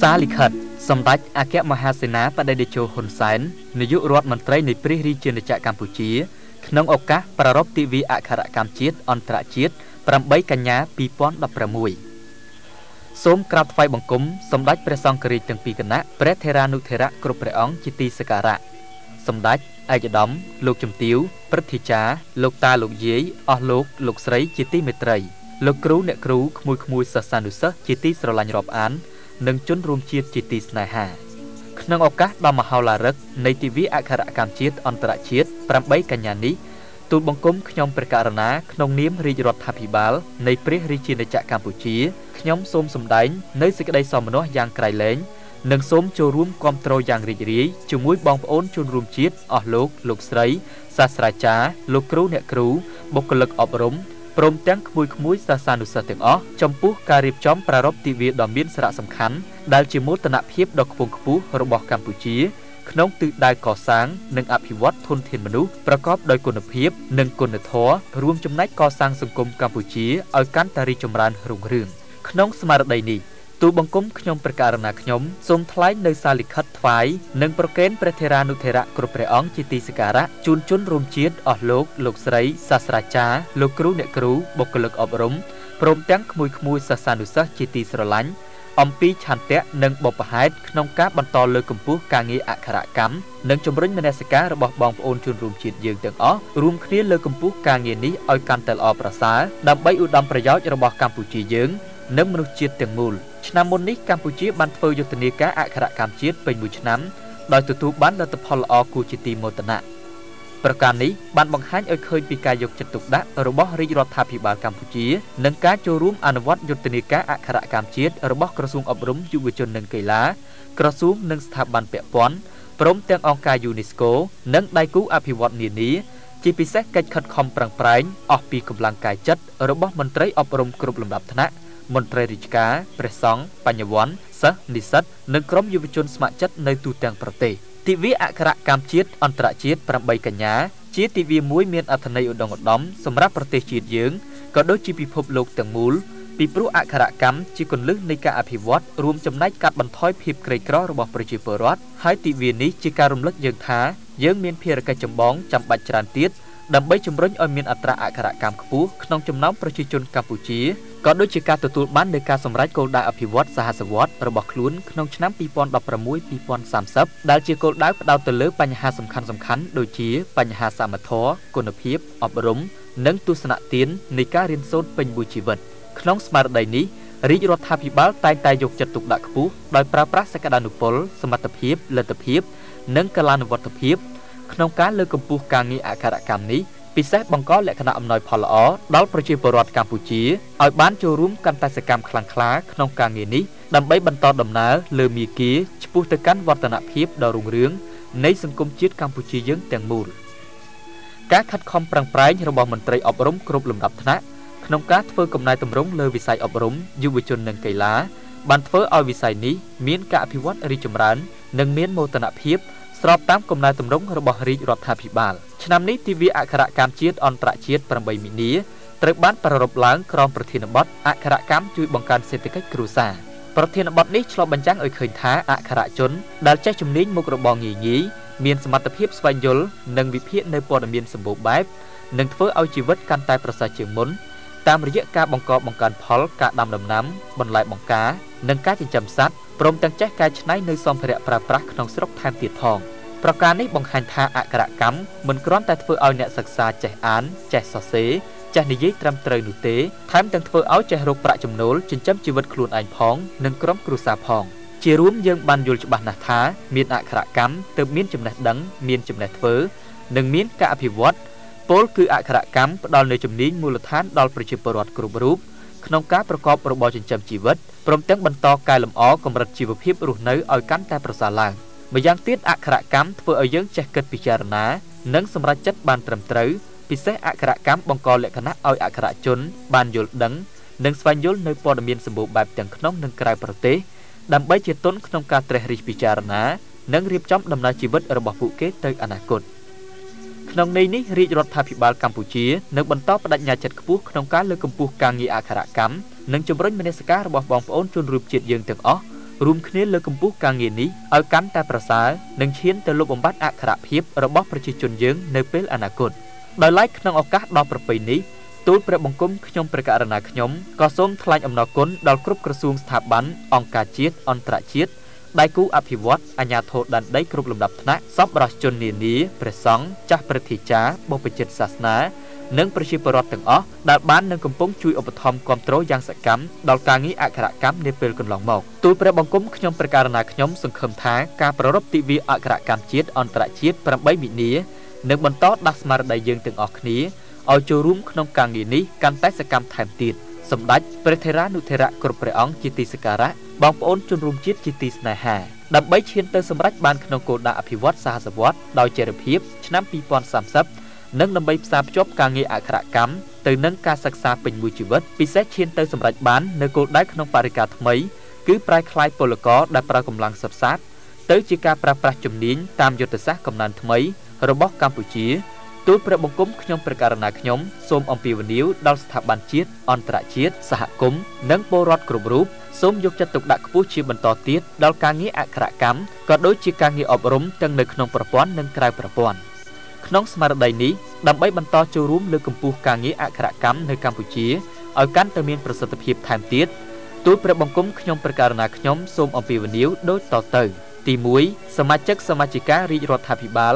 សាលិខិតសម្ដេចអគ្គមហាសេនាបតីតេជោហ៊ុនសែននាយករដ្ឋមន្ត្រីនៃព្រះរាជាណាចក្រកម្ពុជាក្នុងឱកាសប្រារព្ធទិវាអក្ខរកម្មជាតិអន្តរជាតិ8កញ្ញា2016សូមក្រាបថ្វាយបង្គំសម្ដេចព្រះសង្ឃរាជទាំងពីរគណៈព្រះថេរានុថេរៈគ្រប់ព្រះអង្គជាទីសក្ការៈសម្ដេចឯកឧត្តមលោកជំទាវព្រឹទ្ធាចារ្យលោកតាលោកយាយអស់លោកស្រីជាទីមេត្រីលោកគ្រូអ្នកគ្រូក្មួយសិស្សានុសិស្សជាទីស្រឡាញ់រាប់អាននិងជនរួមជាតិជាទីស្នេហាក្នុងឱកាសដ៏មហោឡារិកនៃទិវាអក្ខរកម្មជាតិអន្តរជាតិ8កញ្ញានេះទូលបង្គំខ្ញុំព្រះករុណាក្នុងនាមរាជរដ្ឋាភិបាលនៃព្រះរាជាណាចក្រកម្ពុជាខ្ញុំសូមសម្ដែងនៅសេចក្តីសោមនស្សយ៉ាងក្រៃលែងនិងសូមចូលរួមគាំទ្រយ៉ាងរីករាយជាមួយបងប្អូនជនរួមជាតិអស់លោកស្រីសាស្ត្រាចារ្យលោកគ្រូអ្នកគ្រូបុគ្គលិកអប់រំព្រមទាំងក្មួយសិស្សានុសិស្សទាំងអស់ចំពោះការរៀបចំប្រារព្ធទិវាដ៏មានសារៈសំខាន់ដែលជាមោទនភាពដ៏ខ្ពង់ខ្ពស់របស់កម្ពុជាក្នុងទិសដៅកសាងនិងអភិវឌ្ឍធនធានមនុស្សប្រកបដោយគុណភាពនិងគុណធម៌រួមចំណែកកសាងសង្គមកម្ពុជាឲ្យកាន់តែរីកចម្រើនរុងរឿងក្នុងស្មារតីនេះទូលបង្គំខ្ញុំព្រះករុណាខ្ញុំសូមថ្លែងនៅសារលិខិតថ្វាយនិងប្រកេនព្រះថេរានុថេរៈគ្រប់ព្រះអង្គជាទីសក្ការៈជូនជនរួមជាតិអស់លោកស្រីសាស្ត្រាចារ្យលោកគ្រូអ្នកគ្រូបុគ្គលិកអប់រំព្រមទាំងក្មួយសិស្សានុសិស្សជាទីស្រឡាញ់អំពីឆន្ទៈនិងបុព្វហេតុក្នុងការបន្តលើកកម្ពស់ការងារអក្ខរកម្មនិងជំរុញមនសិការរបស់បងប្អូនជនរួមជាតិយើងទាំងអស់រួមគ្នាលើកកម្ពស់ការងារនេះឲ្យកាន់តែល្អប្រសើរដើម្បីឧត្តមប្រយោជន៍របស់កម្ពុជាយើងនិងមនុស្សជាតិទាំងមូលឆ្នាំមុននេះកម្ពុជាបានធ្វើយុទ្ធនាការអក្ខរកម្មជាតិពេញមួយឆ្នាំដោយទទួលបានលទ្ធផលល្អគួរជាទីមោទនៈប្រការនេះបានបង្ហាញឲ្យឃើញពីការយកចិត្តទុកដាក់របស់រាជរដ្ឋាភិបាលកម្ពុជានិងការចូលរួមអនុវត្តយុទ្ធនាការអក្ខរកម្មជាតិរបស់ក្រសួងអប់រំយុវជននិងកីឡាក្រសួងនិងស្ថាប័នពាក់ព័ន្ធព្រមទាំងអង្គការ UNESCO និងដៃគូអភិវឌ្ឍន៍នានាជាពិសេសកិច្ចខិតខំប្រឹងប្រែងអស់ពីកម្លាំងកាយចិត្តរបស់មន្ត្រីអប់រំគ្រប់លំដាប់ថ្នាក់មន្ត្រីរាជការព្រះសង្ឃបញ្ញវន្តសិស្សនិស្សិតនិងក្រុមយុវជនស្ម័គ្រចិត្តនៅទូទាំងប្រទេសទិវាអក្ខរកម្មជាតិអន្តរជាតិ8កញ្ញាជាទិវាមួយមានអត្ថន័យឧត្តមឧត្តមសម្រាប់ប្រទេសជាតិយើងក៏ដូចជាពិភពលោកទាំងមូលពីព្រោះអក្ខរកម្មជាគន្លឹះនៃការអភិវឌ្ឍរួមចំណែកកាត់បន្ថយភាពក្រីក្ររបស់ប្រជាពលរដ្ឋហើយទិវានេះជាការរំលឹកយើងថាយើងមានភារកិច្ចចម្បងចាំបាច់ច្រើនទៀតដើម្បីជំរុញឲ្យមានអត្រាអក្ខរកម្មខ្ពស់ក្នុងចំណោមប្រជាជនកម្ពុជាក៏ដូចជាការទទួលបាននៃការសម្រេចគោលដៅអភិវឌ្ឍសហសវត្សរ៍របស់ខ្លួនក្នុងឆ្នាំ2016-2030ដែលជាគោលដៅផ្ដោតទៅលើបញ្ហាសំខាន់ដូចជាបញ្ហាសមត្ថភាពគុណភាពអប់រំនិងទស្សនៈទាននៃការរៀនសូត្រពេញមួយជីវិតក្នុងស្មារតីនេះរាជរដ្ឋាភិបាលតែងតែយកចិត្តទុកដាក់ខ្ពស់ដោយប្រើប្រាស់សក្តានុពលសមត្ថភាពលទ្ធភាពនិងកលានុវត្តភាពក្នុងការលើកកម្ពស់ការងារអក្ខរកម្មនេះពិសេសបង្កលក្ខណៈអំណោយផលល្អដល់ប្រជាពលរដ្ឋកម្ពុជាឲ្យបានចូលរួមកាន់តែសកម្មខ្លាំងក្លាក្នុងការងារនេះដើម្បីបន្តដំណើរលើមាគ៌ាឆ្ពោះទៅកាន់វឌ្ឍនភាពដ៏រុងរឿងនៃសង្គមជាតិកម្ពុជាយើងទាំងមូលការខិតខំប្រឹងប្រែងរបស់មន្ត្រីអប់រំគ្រប់លំដាប់ថ្នាក់ក្នុងការធ្វើកំណែទម្រង់លើវិស័យអប់រំយុវជននិងកីឡាបានធ្វើឲ្យវិស័យនេះមានការអភិវឌ្ឍរីកចម្រើននិងមានមោទនភាពស្របតាមកំណែទម្រង់របស់រាជរដ្ឋាភិបាលឆ្នាំនេះទិវាអក្ខរកម្មជាតិអន្តរជាតិ8មីនាត្រូវបានប្រារព្ធឡើងក្រោមប្រធានបទអក្ខរកម្មជួយបង្កើនសេដ្ឋកិច្ចគ្រួសារប្រធានបទនេះឆ្លុះបញ្ចាំងឲ្យឃើញថាអក្ខរជនដែលចេះជំនាញមុខរបរងាយមានសមត្ថភាពស្វែងយល់និងវិភាគនៅព័ត៌មានសម្បូរបែបនឹងធ្វើឲ្យជីវិតកាន់តែប្រសើរជាងមុនតាមរយៈការបង្កើនផលការដាំដំណាំបន្លែបង្ការនិងការចិញ្ចឹមសត្វព្រមទាំងចេះកែច្នៃនៅសម្ភារៈប្រើប្រាស់ក្នុងស្រុកថែមទៀតផងប្រការនេះបង្ហាញថាអក្ខរកម្មមិនគ្រាន់តែធ្វើឲ្យអ្នកសិក្សាចេះអានចេះសរសេរចេះនិយាយត្រឹមត្រូវនោះទេថែមទាំងធ្វើឲ្យចេះរកប្រាក់ចំណូលចិញ្ចឹមជីវិតខ្លួនឯងផងនិងក្រុមគ្រួសារផងជារួមយើងបានយល់ច្បាស់ណាស់ថាមានអក្ខរកម្មទើបមានចំណេះដឹងមានចំណេះធ្វើនិងមានការអភិវឌ្ឍពលគឺអក្ខរកម្មផ្ដល់នូវជំនាញមូលដ្ឋានដល់ប្រជាពលរដ្ឋគ្រប់រូបក្នុងការប្រកបរបរចិញ្ចឹមជីវិតព្រមទាំងបន្តកែលម្អកម្រិតជីវភាពរស់នៅឲ្យកាន់តែប្រសើរឡើងម្យ៉ាងទៀតអក្ខរកម្មធ្វើឲ្យយើងចេះគិតពិចារណានិងសម្រេចចិត្តបានត្រឹមត្រូវពិសេសអក្ខរកម្មបង្កលក្ខណៈឲ្យអក្ខរជនបានយល់ដឹងនិងស្វែងយល់នៅព័ត៌មានសម្បូរបែបទាំងក្នុងនិងក្រៅប្រទេសដើម្បីជាទុនក្នុងការត្រិះរិះពិចារណានិងរៀបចំដំណើរជីវិតរបស់ពួកគេទៅអនាគតក្នុងន័យនេះរាជរដ្ឋាភិបាលកម្ពុជានឹងបន្តបដិញ្ញាចិត្តខ្ពស់ក្នុងការលើកកម្ពស់ការងារអក្ខរកម្មនិងជំរុញមនសិការរបស់បងប្អូនជនរួមជាតិយើងទាំងអស់ រួមគ្នាលើកកម្ពស់ការងារនេះឲ្យកាន់តែប្រសើរនិងឈានទៅលុបបំបាត់អក្ខរភាពរបស់ប្រជាជនយើងនៅពេលអនាគតដោយឡែកក្នុងឱកាសដ៏ប្រពៃនេះទូលព្រះបង្គំខ្ញុំព្រះករុណាខ្ញុំក៏សូមថ្លែងអំណរគុណដល់គ្រប់ក្រសួងស្ថាប័នអង្គការជាតិអន្តរជាតិដៃគូអភិវឌ្ឍអាជ្ញាធរដែនដីគ្រប់លំដាប់ថ្នាក់សប្បុរសជននានាព្រះសង្ឃចាស់ព្រឹទ្ធាចារ្យបព្វជិតសាសនានិងប្រជាពលរដ្ឋទាំងអស់ដែលបាននឹងកំពុងជួយឧបត្ថម្ភគាំទ្រយ៉ាងសកម្មដល់ការងារអក្ខរកម្មនាពេលកន្លងមកទូលព្រះបង្គំខ្ញុំព្រះករុណាខ្ញុំសង្ឃឹមថាការប្រារព្ធទិវាអក្ខរកម្មជាតិអន្តរជាតិ8មីនានឹងបន្តដាស់ស្មារតីយើងទាំងអស់គ្នាឲ្យចូលរួមក្នុងការងារនេះកាន់តែសកម្មថែមទៀតសម្ដេចព្រះថេរានុថេរៈគ្រប់ព្រះអង្គជាទីសក្ការៈបងប្អូនជនរួមជាតិជាទីស្នេហាដើម្បីឈានទៅសម្រេចបានក្នុងគោលដៅអភិវឌ្ឍសហសវត្តដោយចីរភាពឆ្នាំ2030និងដើម្បីផ្សារភ្ជាប់ការងារអក្ខរកម្មទៅនឹងការសិក្សាពេញមួយជីវិតពិសេសឈានទៅសម្រេចបាននៅគោលដៅក្នុងបរិការថ្មីគឺប្រែក្លាយពលករដែលប្រើកម្លាំងសិបសាទទៅជាការប្រើប្រាស់ជំនាញតាមយុទ្ធសាស្ត្រកំណើនថ្មីរបស់កម្ពុជាទូលព្រះបង្គំខ្ញុំព្រះករុណាខ្ញុំសូមអំពាវនាវដល់ស្ថាប័នជាតិអន្តរជាតិសហគមន៍និងពលរដ្ឋគ្រប់រូបសូមយកចិត្តទុកដាក់ខ្ពស់ជាបន្តទៀតដល់ការងារអក្ខរកម្មក៏ដូចជាការងារអប់រំទាំងនៅក្នុងប្រព័ន្ធនិងក្រៅប្រព័ន្ធក្នុងស្មារតីនេះដើម្បីបន្តចូលរួមលើកកម្ពស់ការងារអក្ខរកម្មនៅកម្ពុជាឲ្យកាន់តែមានប្រសិទ្ធភាពថែមទៀតទូលព្រះបង្គំខ្ញុំព្រះករុណាខ្ញុំសូមអំពាវនាវដូចតទៅទី1សមាជិកសមាជិការាជរដ្ឋាភិបាល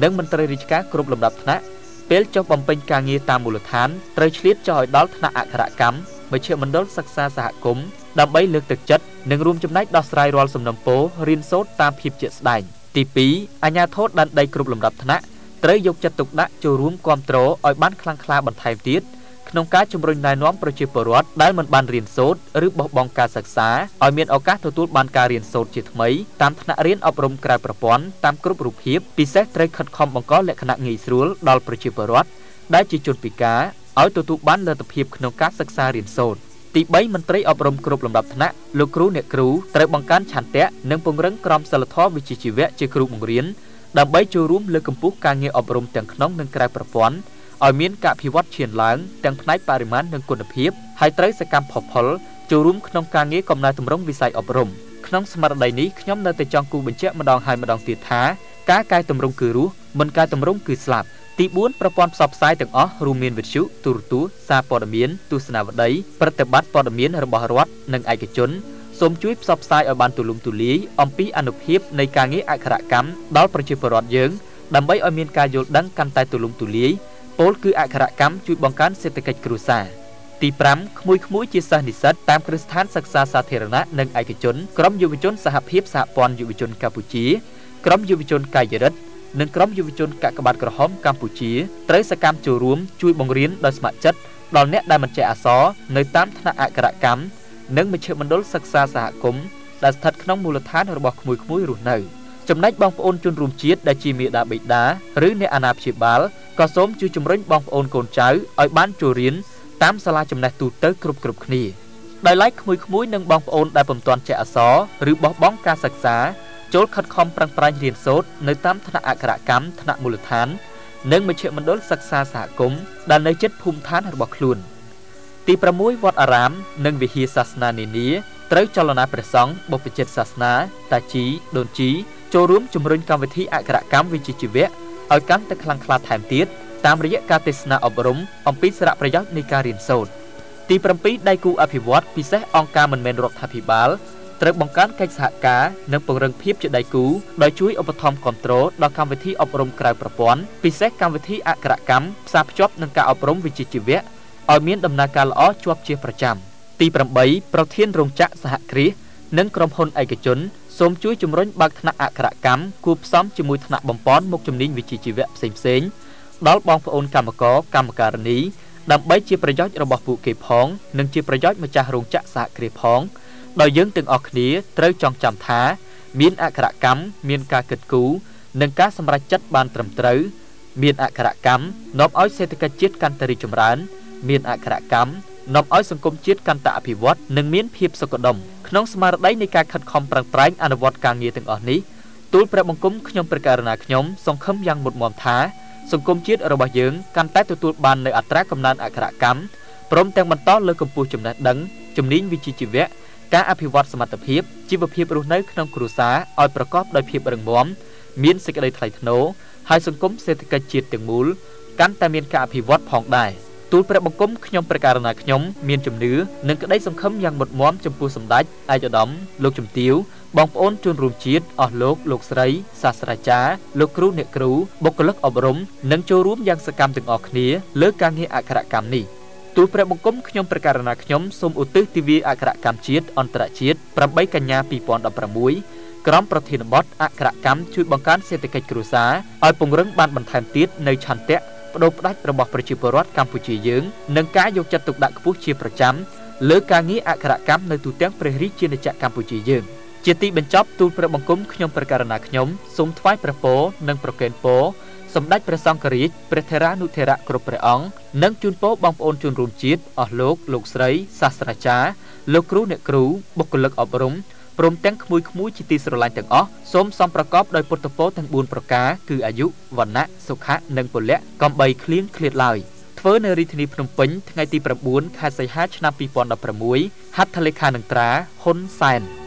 និងមន្ត្រីរាជការគ្រប់លំដាប់ថ្នាក់ពេលចុះបំពេញការងារតាមមូលដ្ឋានត្រូវឆ្លៀតចុះឲ្យដល់ថ្នាក់អក្ខរកម្មមជ្ឈមណ្ឌលសិក្សាសហគមន៍ដើម្បីលើកទឹកចិត្តនិងរួមចំណែកដោះស្រាយរាល់សំណុំពររៀនសូត្រតាមភាពជាក់ស្ដែងទី2អាជ្ញាធរដែនដីគ្រប់លំដាប់ថ្នាក់ត្រូវយកចិត្តទុកដាក់ចូលរួមគាំទ្រឲ្យបានខ្លាំងក្លាបន្ថែមទៀតក្នុងការជំរុញណែនាំប្រជាពលរដ្ឋដែលមិនបានរៀនសូត្រឬបោះបង់ការសិក្សាឲ្យមានឱកាសទទួលបានការរៀនសូត្រជាថ្មីតាមថ្នាក់រៀនអប់រំក្រៅប្រព័ន្ធតាមគ្រប់រូបភាពពិសេសត្រូវខិតខំបង្កលក្ខណៈងាយស្រួលដល់ប្រជាពលរដ្ឋដែលជាជនពិការឲ្យទទួលបានលទ្ធភាពក្នុងការសិក្សារៀនសូត្រទី3មន្ត្រីអប់រំគ្រប់លំដាប់ថ្នាក់លោកគ្រូអ្នកគ្រូត្រូវបង្កើនឆន្ទៈនិងពង្រឹងក្រមសីលធម៌វិជ្ជាជីវៈជាគ្រូបង្រៀនដើម្បីចូលរួមលើកកម្ពស់ការងារអប់រំទាំងក្នុងនិងក្រៅប្រព័ន្ធឲ្យមានការអភិវឌ្ឍឈានឡើងទាំងផ្នែកបរិមាណនិងគុណភាពហើយត្រូវសកម្មផុសផុលចូលរួមក្នុងការងារកំណែតម្រង់វិស័យអប់រំក្នុងស្មារតីនេះខ្ញុំនៅតែចង់គូបញ្ជាក់ម្ដងហើយម្ដងទៀតថាការកែតម្រង់គឺរស់មិនកែតម្រង់គឺស្លាប់ទី4ប្រព័ន្ធផ្សព្វផ្សាយទាំងអស់រួមមានវិទ្យុទូរទស្សន៍សារព័ត៌មានទស្សនាវដ្តីប្រតិបត្តិព័ត៌មានរបស់រដ្ឋនិងឯកជនសូមជួយផ្សព្វផ្សាយឲ្យបានទូលំទូលាយអំពីអានុភាពនៃការងារអក្ខរកម្មដល់ប្រជាពលរដ្ឋយើងដើម្បីឲ្យមានការយល់ដឹងកាន់តែទូលំទូលាយពោលគឺអក្ខរកម្មជួយបង្កើនសេដ្ឋកិច្ចគ្រួសារទី5ក្មួយជាសិស្សនិស្សិតតាមគ្រឹះស្ថានសិក្សាសាធារណៈនិងឯកជនក្រុមយុវជនសហភាពសហព័ន្ធយុវជនកម្ពុជាក្រុមយុវជនកាយរិទ្ធនិងក្រុមយុវជនកាកបាទក្រហមកម្ពុជាត្រូវសកម្មចូលរួមជួយបង្រៀនដោយស្ម័គ្រចិត្តដល់អ្នកដែលមិនចេះអក្សរនៅតាមថ្នាក់អក្ខរកម្មនិងមជ្ឈមណ្ឌលសិក្សាសហគមន៍ដែលស្ថិតក្នុងមូលដ្ឋានរបស់ក្មួយរស់នៅចំណែកបងប្អូនជនរួមជាតិដែលជាមាតាបិតាឬអ្នកអាណាព្យាបាលក៏សូមជួយជំរុញបងប្អូនកូនចៅឲ្យបានចូលរៀនតាមសាលាចំណេះទូទៅគ្រប់គ្នាដោយឡែកក្មួយនិងបងប្អូនដែលពុំទាន់ចេះអក្សរឬបោះបង់ការសិក្សាចូលខិតខំប្រឹងប្រែងរៀនសូត្រនៅតាមថ្នាក់អក្ខរកម្មថ្នាក់មូលដ្ឋាននិងមជ្ឈមណ្ឌលសិក្សាសហគមន៍ដែលនៅជិតភូមិឋានរបស់ខ្លួនទី6វត្តអារាមនិងវិហារសាសនានានាត្រូវចលនាព្រះសង្ឃបព្វជិតសាសនាតាជីដូនជីចូលរួមជំរុញកម្មវិធីអក្ខរកម្មវិជ្ជាជីវៈឲ្យកាន់តែខ្លាំងក្លាថែមទៀតតាមរយៈការទេសនាអប់រំអំពីសារៈប្រយោជន៍នៃការរៀនសូត្រទី7ដៃគូអភិវឌ្ឍពិសេសអង្គការមិនមែនរដ្ឋាភិបាលត្រូវបង្កើនកិច្ចសហការនិងពង្រឹងភាពជាដៃគូដោយជួយឧបត្ថម្ភគាំទ្រដល់កម្មវិធីអប់រំក្រៅប្រព័ន្ធពិសេសកម្មវិធីអក្ខរកម្មផ្សារភ្ជាប់នឹងការអប់រំវិជ្ជាជីវៈឲ្យមានដំណើរការល្អជាប់ជាប្រចាំទី8ប្រធានរោងចក្រសហគ្រាសនិងក្រុមហ៊ុនឯកជនសូមជួយជំរុញបើកថ្នាក់អក្ខរកម្មគួបផ្សំជាមួយថ្នាក់បំប៉នមុខជំនាញវិជ្ជាជីវៈផ្សេងដល់បងប្អូនកម្មករកម្មការិនីដើម្បីជាប្រយោជន៍របស់ពួកគេផងនិងជាប្រយោជន៍ម្ចាស់រោងចក្រសហគ្រាសផងដោយយើងទាំងអស់គ្នាត្រូវចងចាំថាមានអក្ខរកម្មមានការគិតគូរនិងការសម្រេចចិត្តបានត្រឹមត្រូវមានអក្ខរកម្មនាំឲ្យសេដ្ឋកិច្ចជាតិកាន់តែរីកចម្រើនមានអក្ខរកម្មនាំឲ្យសង្គមជាតិកាន់តែអភិវឌ្ឍនិងមានភាពសុខដុមក្នុងស្មារតីនៃការខិតខំប្រឹងប្រែងអនុវត្តការងារទាំងអស់នេះទូលព្រះបង្គំខ្ញុំព្រះករុណាខ្ញុំសង្ឃឹមយ៉ាងមុតមាំថាសង្គមជាតិរបស់យើងកាន់តែទទួលបាននូវអត្រាកំណើនអក្ខរកម្មព្រមទាំងបន្តលើកកម្ពស់ចំណេះដឹងជំនាញវិជ្ជាជីវៈ ការអភិវឌ្ឍសមត្ថភាពជីវភាពរស់នៅក្នុងគ្រួសារឲ្យប្រកបដោយភាពរឹងមាំមានសេចក្តីថ្លៃថ្នូរហើយសង្គមសេដ្ឋកិច្ចជាតិទាំងមូលកាន់តែមានការអភិវឌ្ឍផងដែរទូលព្រះបង្គំខ្ញុំព្រះករុណាខ្ញុំមានជំនឿនិងក្តីសង្ឃឹមយ៉ាងមុតមមចំពោះសម្ដេចឯកឧត្តមលោកជំទាវបងប្អូនជនរួមជាតិអស់លោកស្រីសាស្ត្រាចារ្យលោកគ្រូអ្នកគ្រូបុគ្គលិកអប់រំនិងចូលរួមយ៉ាងសកម្មទាំងអស់គ្នាលើការងារអក្ខរកម្មនេះទូលព្រះបង្គំខ្ញុំព្រះករុណាខ្ញុំសូមឧទ្ទិសទិវាអក្ខរកម្មជាតិអន្តរជាតិ8កញ្ញា2016ក្រមប្រធានបទអក្ខរកម្មជួយបង្កើនសេដ្ឋកិច្ចគ្រួសារឲ្យពង្រឹងបានបន្ថែមទៀតនៅឆន្ទៈបដូរផ្ដាច់របស់ប្រជាពលរដ្ឋកម្ពុជាយើងនិងការយកចិត្តទុកដាក់ខ្ពស់ជាប្រចាំលើការងារអក្ខរកម្មនៅទូទាំងព្រះរាជាណាចក្រកម្ពុជាយើងជាទីបញ្ចប់ទូលព្រះបង្គំខ្ញុំព្រះករុណាខ្ញុំសូមថ្វាយព្រះពរនិងប្រគេនពរសម្ដេចព្រះសង្ឃរាជព្រះថេរានុថេរៈគ្រប់ព្រះអង្គនិងជូនពរបងប្អូនជនរួមជាតិអស់លោកស្រីសាស្ត្រាចារ្យលោកគ្រូអ្នកគ្រូបុគ្គលិកអប់រំព្រមទាំងក្មួយជាទីស្រឡាញ់ទាំងអស់សូមសំប្រកបដោយពុទ្ធពរទាំង4ប្រការគឺអាយុវណ្ណៈសុខៈនិងពលៈកំបីឃ្លៀងឃ្លាតឡើយធ្វើនៅរាជធានីភ្នំពេញថ្ងៃទី9ខែសីហាឆ្នាំ2016ហត្ថលេខានឹងត្រាហ៊ុនសែន